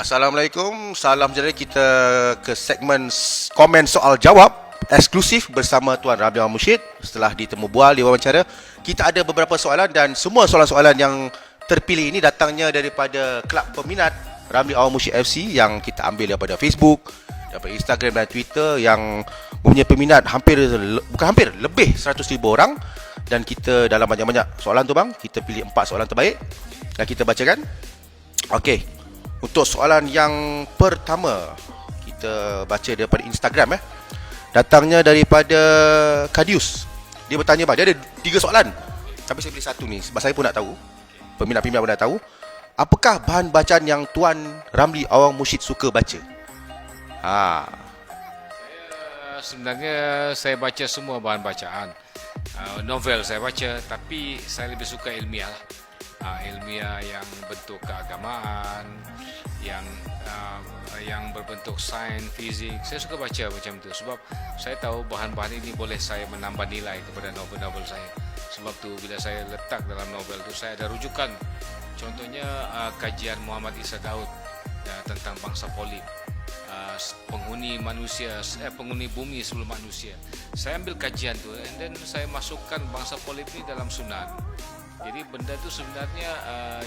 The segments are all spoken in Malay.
Assalamualaikum, salam sejahtera. Kita ke segmen komen soal jawab eksklusif bersama Tuan Ramli Awang Mushid. Setelah ditemu bual, diwawancara, kita ada beberapa soalan dan semua soalan-soalan yang terpilih ini datangnya daripada kelab peminat Ramli Awang Mushid FC yang kita ambil daripada Facebook, daripada Instagram dan Twitter yang mempunyai peminat lebih 100,000 orang. Dan kita dalam banyak-banyak soalan tu bang, kita pilih 4 soalan terbaik dan kita bacakan. Okey. Untuk soalan yang pertama, kita baca daripada Instagram datangnya daripada Kadius. Dia bertanya bang, dia ada 3 soalan. Tapi saya pilih satu ni sebab saya pun nak tahu. Peminat-peminat pun nak tahu. Apakah bahan bacaan yang Tuan Ramli Awang Mushid suka baca? Sebenarnya saya baca semua bahan bacaan. Novel saya baca, tapi saya lebih suka ilmiah lah. Ilmiah yang bentuk keagamaan, yang berbentuk sains, fizik. Saya suka baca macam tu sebab saya tahu bahan-bahan ini boleh saya menambah nilai kepada novel-novel saya. Sebab tu bila saya letak dalam novel tu saya ada rujukan. Contohnya kajian Muhammad Isa Daud tentang bangsa polip. Penghuni bumi sebelum manusia. Saya ambil kajian tu and then saya masukkan bangsa polip ni dalam Sunan. Jadi benda tu sebenarnya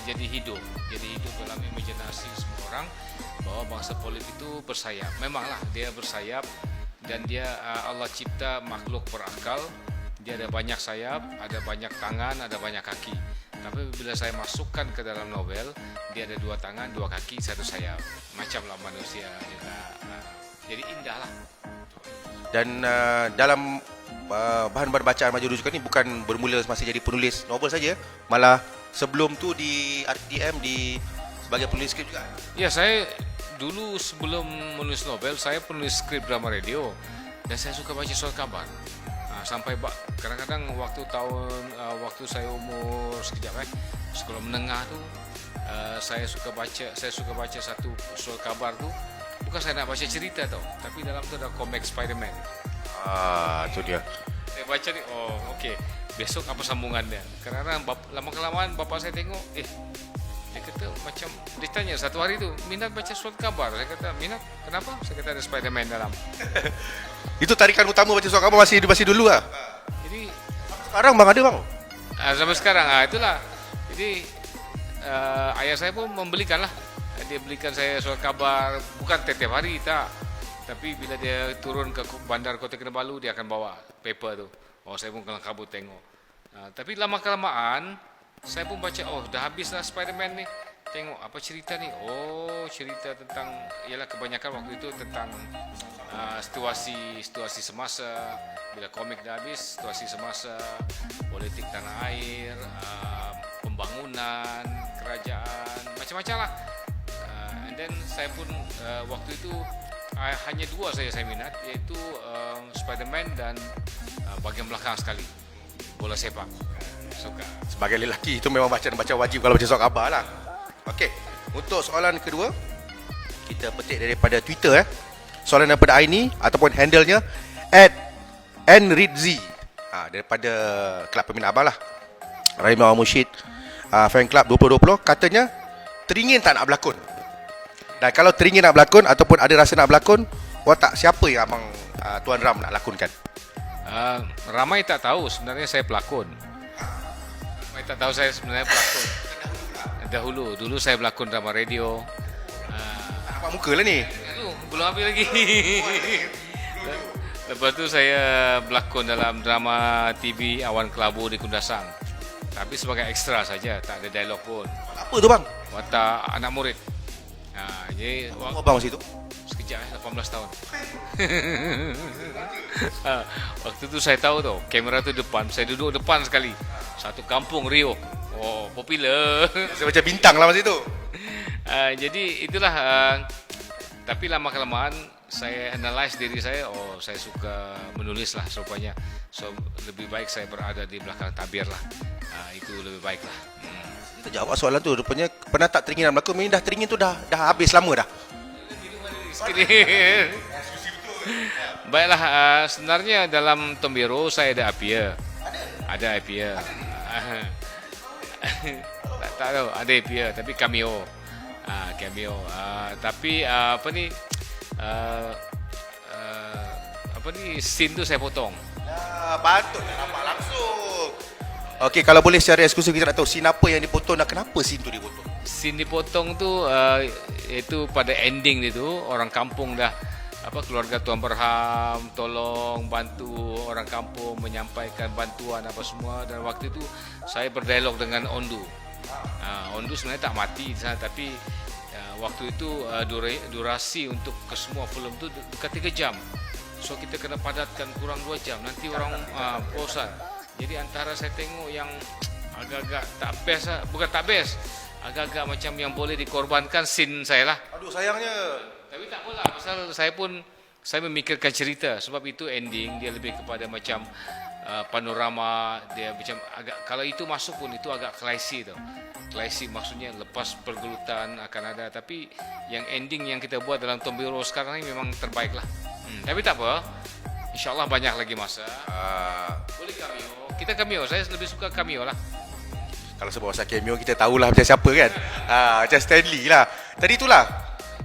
jadi hidup dalam imajinasi semua orang bahwa bangsa polip itu bersayap. Memanglah dia bersayap dan dia Allah cipta makhluk berakal. Dia ada banyak sayap, ada banyak tangan, ada banyak kaki. Tapi bila saya masukkan ke dalam novel, dia ada 2 tangan, 2 kaki, 1 sayap. Macamlah manusia juga. Jadi indah lah. Dan dalam bahan-bahan bacaan maju rujukan ni bukan bermula masih jadi penulis novel saja, malah sebelum tu di RTM sebagai penulis skrip juga. Ya, saya dulu sebelum menulis novel, saya penulis skrip drama radio dan saya suka baca surat kabar. Sampai kadang-kadang waktu saya umur sekolah menengah tu, saya suka baca satu surat kabar tu. Bukan saya nak baca cerita tau, tapi dalam tu ada komik Spider-Man. Itu dia. Saya baca ni, okey. Besok apa sambungannya? Kadang-kadang lama-kelamaan bapak saya tengok, dia kata macam, dia tanya satu hari tu, minat baca surat kabar? Saya kata, minat? Kenapa? Saya kata ada Spider-Man dalam. Itu tarikan utama baca surat kabar masih dulu lah. Jadi sekarang bang ada bang? Sampai sekarang, itulah. Jadi ayah saya pun membelikan lah. Dia belikan saya surat kabar, bukan setiap hari tak. Tapi bila dia turun ke bandar Kota Kinabalu, dia akan bawa paper tu. Saya pun kelang kabut tengok. Tapi lama-kelamaan, saya pun baca, dah habis lah Spider-Man ni. Tengok apa cerita ni. Cerita tentang, ialah kebanyakan waktu itu tentang situasi semasa. Bila komik dah habis, situasi semasa, politik tanah air, pembangunan, kerajaan, macam-macam lah. Dan saya pun waktu itu hanya 2 saya minat, iaitu Spider-Man dan bahagian belakang sekali, bola sepak. Suka. Sebagai lelaki itu memang baca wajib kalau baca surat khabar lah. Okey, untuk soalan kedua kita petik daripada Twitter Soalan daripada Aini ataupun handle-nya @nridzi. Daripada kelab peminat abang lah, Ramli Awang Mushid fan club 2020. Katanya teringin tak nak berlakon. Dan kalau teringin nak berlakon ataupun ada rasa nak berlakon, watak siapa yang abang Tuan Ram nak lakonkan? Ramai tak tahu sebenarnya saya pelakon. Ramai tak tahu saya sebenarnya pelakon. Dulu saya berlakon drama radio. Nampak muka lah ni. Belum habis lagi. Lepas tu saya berlakon dalam drama TV Awan Kelabu di Kundasang. Tapi sebagai ekstra saja, tak ada dialog pun. Apa tu bang? Watak anak murid. Jadi abang masa itu? Sekejap 18 tahun. Waktu tu saya tahu tau, kamera tu depan, saya duduk depan sekali. Satu kampung Rio. Popular. Saya macam bintang lah masa itu. Jadi itulah. Tapi lama-kelamaan saya analyse diri saya, saya suka menulis lah rupanya. So lebih baik saya berada di belakang tabir lah. Itu lebih baik lah. Kita jawab soalan tu, rupanya pernah tak teringin nak berlakon? Ini dah teringin tu dah habis lama dah. Baiklah, sebenarnya dalam Tombiro saya ada Apia. Ada Apia. Tak tahu, ada Apia tapi cameo. Cameo. Tapi apa ni apa ni scene tu saya potong. Patut nak nampak langsung. Okey, kalau boleh secara eksklusif kita nak tahu scene apa yang dipotong dan kenapa scene tu dipotong. Scene dipotong tu itu pada ending dia tu orang kampung dah keluarga Tuan Berham tolong bantu orang kampung menyampaikan bantuan apa semua, dan waktu itu saya berdialog dengan Ondu. Ondu sebenarnya tak mati di sana, tapi waktu itu durasi untuk kesemua filem tu dekat 3 jam. So kita kena padatkan kurang 2 jam, nanti orang bosan. Jadi antara saya tengok yang agak-agak tak best lah. Bukan tak best, agak-agak macam yang boleh dikorbankan scene saya lah. Aduh, sayangnya. Tapi tak apalah, pasal saya memikirkan cerita. Sebab itu ending dia lebih kepada macam panorama. Dia macam agak, kalau itu masuk pun itu agak classy tau. Classy maksudnya lepas pergelutan akan ada. Tapi yang ending yang kita buat dalam Tomb Raider sekarang ni memang terbaik lah. Tapi tak apa, InsyaAllah banyak lagi masa. Boleh cameo. Kita cameo, saya lebih suka cameo lah. Kalau sebab pasal cameo kita tahulah macam siapa kan. Macam Stanley lah. Tadi itulah,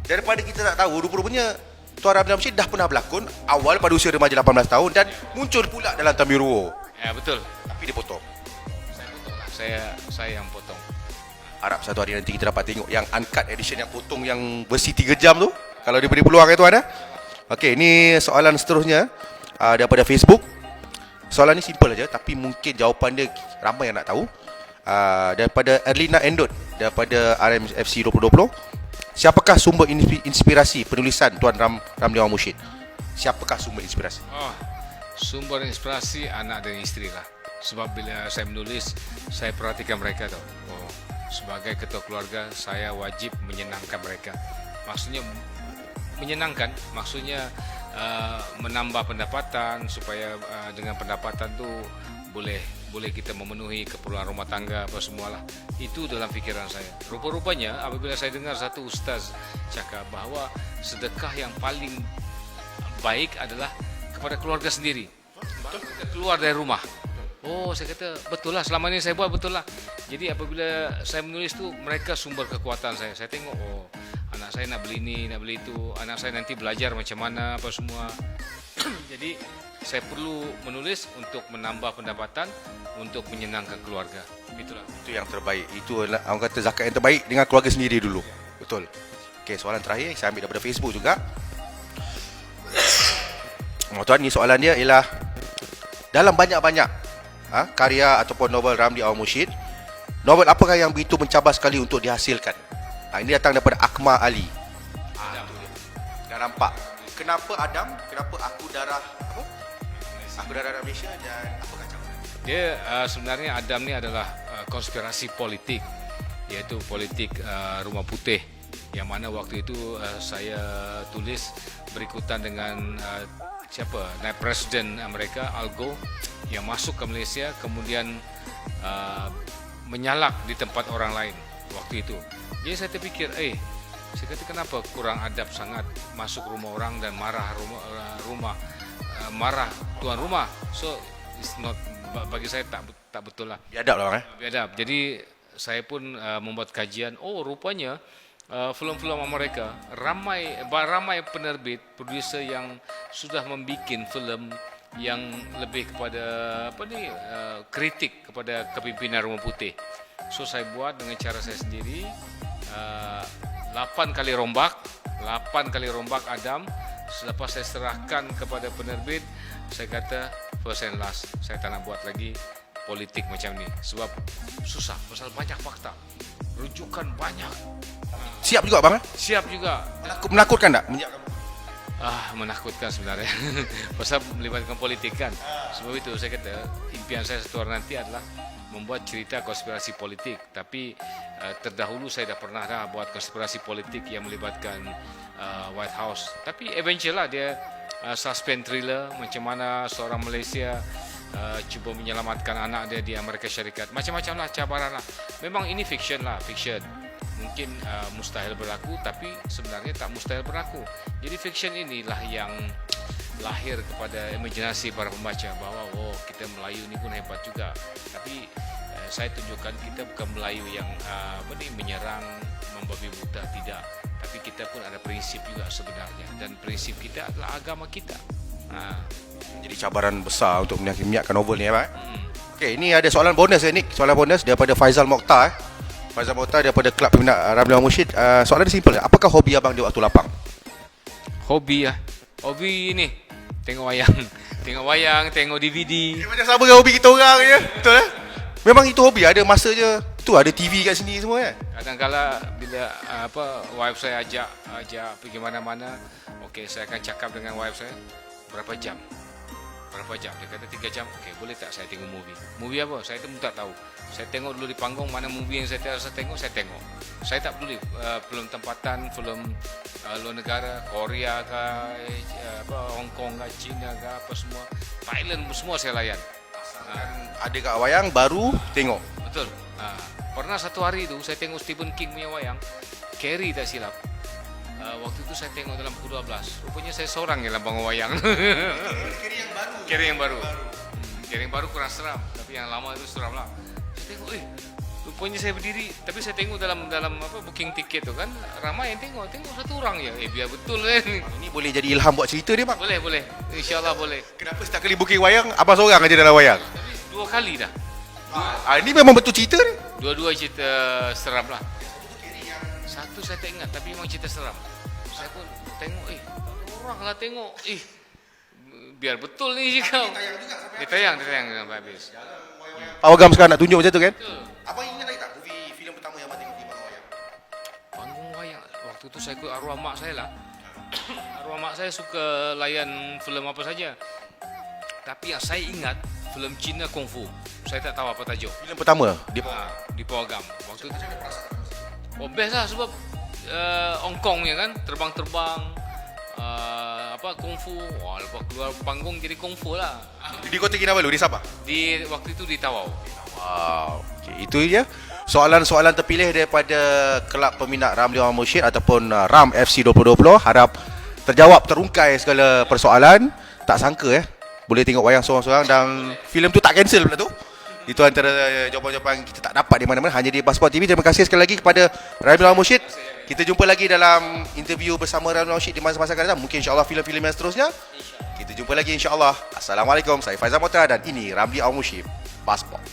daripada kita tak tahu, rupa-rupanya Tuan Ramli Hamshid dah pernah berlakon awal pada usia remaja 18 tahun dan muncul pula dalam Tamiruo. Ya betul. Tapi dia potong. Saya potong lah. Saya yang potong. Harap satu hari nanti kita dapat tengok yang uncut edition yang potong yang versi 3 jam tu. Kalau diberi peluang itu ada. Okey, ini soalan seterusnya daripada Facebook. Soalan ni simple aja tapi mungkin jawapan dia ramai yang nak tahu. Daripada Erlina Endot daripada RMFC 2020. Siapakah sumber inspirasi penulisan Tuan Ramli Awang Mursyid? Siapakah sumber inspirasi? Sumber inspirasi anak dan isteri lah. Sebab bila saya menulis, saya perhatikan mereka tau. Sebagai ketua keluarga, saya wajib menyenangkan mereka. Maksudnya menyenangkan, maksudnya menambah pendapatan supaya dengan pendapatan tu boleh kita memenuhi keperluan rumah tangga apa semualah. Itu dalam fikiran saya. Rupa-rupanya apabila saya dengar satu ustaz cakap bahawa sedekah yang paling baik adalah kepada keluarga sendiri. Kita keluar dari rumah. Saya kata betul lah, selama ini saya buat betul lah. Jadi apabila saya menulis tu, mereka sumber kekuatan saya. Saya tengok anak saya nak beli ni, nak beli itu, anak saya nanti belajar macam mana apa semua. Jadi saya perlu menulis untuk menambah pendapatan, untuk menyenangkan keluarga. Itulah. Itu yang terbaik. Itu adalah orang kata zakat yang terbaik dengan keluarga sendiri dulu. Betul. Okey, soalan terakhir saya ambil daripada Facebook juga. Tuan, ni soalan dia ialah dalam banyak-banyak karya ataupun novel Ramli Awang Mursyid, novel apakah yang begitu mencabar sekali untuk dihasilkan? Ini datang daripada Akmal Ali. Dah nampak. Kenapa Adam? Kenapa Aku Darah apa? Aku Darah Malaysia dan apa kacau? Dia sebenarnya Adam ni adalah konspirasi politik, iaitu politik Rumah Putih, yang mana waktu itu saya tulis berikutan dengan naib Presiden Amerika Al Gore yang masuk ke Malaysia kemudian menyalak di tempat orang lain waktu itu. Jadi saya terfikir, saya kata kenapa kurang adab sangat masuk rumah orang dan marah marah tuan rumah. So it's not, bagi saya tak betul lah. Biadab lah Biadab. Jadi saya pun membuat kajian. Rupanya filem-filem mereka ramai penerbit, produser yang sudah membuat filem yang lebih kepada kritik kepada kepimpinan Rumah Putih. So saya buat dengan cara saya sendiri. 8 kali rombak Adam. Selepas saya serahkan kepada penerbit, saya kata first and last, saya tak nak buat lagi politik macam ni sebab susah, pasal banyak fakta, rujukan banyak. Siap juga bang? Siap juga. Menakutkan tak? Menakutkan sebenarnya. Pasal melibatkan politik kan. Sebab itu saya kata impian saya satu hari nanti adalah membuat cerita konspirasi politik. Tapi terdahulu saya dah pernah buat konspirasi politik yang melibatkan White House. Tapi eventually lah dia suspense thriller, macam mana seorang Malaysia cuba menyelamatkan anak dia di Amerika Syarikat. Macam-macam lah cabaran lah. Memang ini fiction lah, fiction. Mungkin mustahil berlaku, tapi sebenarnya tak mustahil berlaku. Jadi fiction inilah yang lahir kepada imajinasi para pembaca bahawa kita Melayu ni pun hebat juga. Tapi saya tunjukkan kita bukan Melayu yang menyerang, membabi buta, tidak. Tapi kita pun ada prinsip juga sebenarnya, dan prinsip kita adalah agama kita. Jadi cabaran besar untuk menyiapkan novel ni Pak. Okey, ini ada soalan bonus Nick. Soalan bonus daripada Faizal Mokhtar. Faizal Mokhtar daripada Kelab Peminat Ramli Awang Mursyid. Soalan dia simple. Apakah hobi abang di waktu lapang? Hobi hobi ni tengok wayang. Tengok wayang, tengok DVD. Macam sama dengan hobi kita orang je. Betul Memang itu hobi, ada masa je. Tu ada TV kat sini semua kan. Kadang-kala bila wife saya ajak pergi mana-mana, okey, saya akan cakap dengan wife saya berapa jam. Dia kata 3 jam. Okey, boleh tak saya tengok movie? Movie apa? Saya pun tak tahu. Saya tengok dulu di panggung, mana movie yang saya rasa tengok, saya tengok. Saya tak peduli filem tempatan, filem luar negara, Korea ke, Hong Kong ke, China ke, apa semua, Thailand semua saya layan. Ada kat wayang baru tengok. Betul. Pernah satu hari tu saya tengok Stephen King punya wayang, Carrie tak silap. Waktu itu saya tengok dalam pukul 12. Rupanya saya seorang dalam bangun wayang. Carrie yang baru. Carrie yang baru kurang seram, tapi yang lama itu seram lah. Saya tengok, rupanya saya berdiri, tapi saya tengok dalam booking tiket tu kan, ramai yang tengok satu orang je. Biar betul kan. Ini boleh jadi ilham buat cerita dia bang. Boleh. InsyaAllah boleh. Kenapa setiap kali booking wayang abang seorang aja dalam wayang? Tapi 2 kali dah. Ini memang betul cerita ni. Dua-dua cerita seram lah. Satu saya tak ingat, tapi memang cerita seram. Saya pun tengok, orang lah tengok, biar betul ni kau. Dia tayang sampai habis. Pak Wagam sekarang nak tunjuk macam tu kan? Abang ingat lagi tak filem pertama yang abang tengok di panggung wayang? Panggung wayang. Waktu tu saya ikut arwah mak saya lah. Arwah mak saya suka layan filem apa saja. Tapi yang saya ingat, filem Cina Kung Fu. Saya tak tahu apa tajuk. Filem pertama Di Pawagam. Waktu tu best lah sebab Hong Kong punya kan, terbang-terbang, Kung Fu. Wah, lepas keluar panggung jadi Kung Fu lah. Di Kota Kinabalu, di Sabah? Waktu itu di Tawau. Wow. Okay, itu dia soalan-soalan terpilih daripada Kelab Peminat Ramli Awang Mursyid ataupun RAM FC 2020. Harap terjawab, terungkai segala persoalan. Tak sangka boleh tengok wayang seorang-seorang dan filem tu tak cancel pula tu. Itu antara jawapan-jawapan kita tak dapat di mana-mana, hanya di Passport TV. Terima kasih sekali lagi kepada Ramli Awang Mursyid. Kita jumpa lagi dalam interview bersama Ramli Awang Mursyid di masa-masa akan datang. Mungkin insya-Allah filem-filem yang seterusnya. Kita jumpa lagi insya-Allah. Assalamualaikum. Saya Faizal Mokhtar dan ini Ramli Awang Mursyid Passport.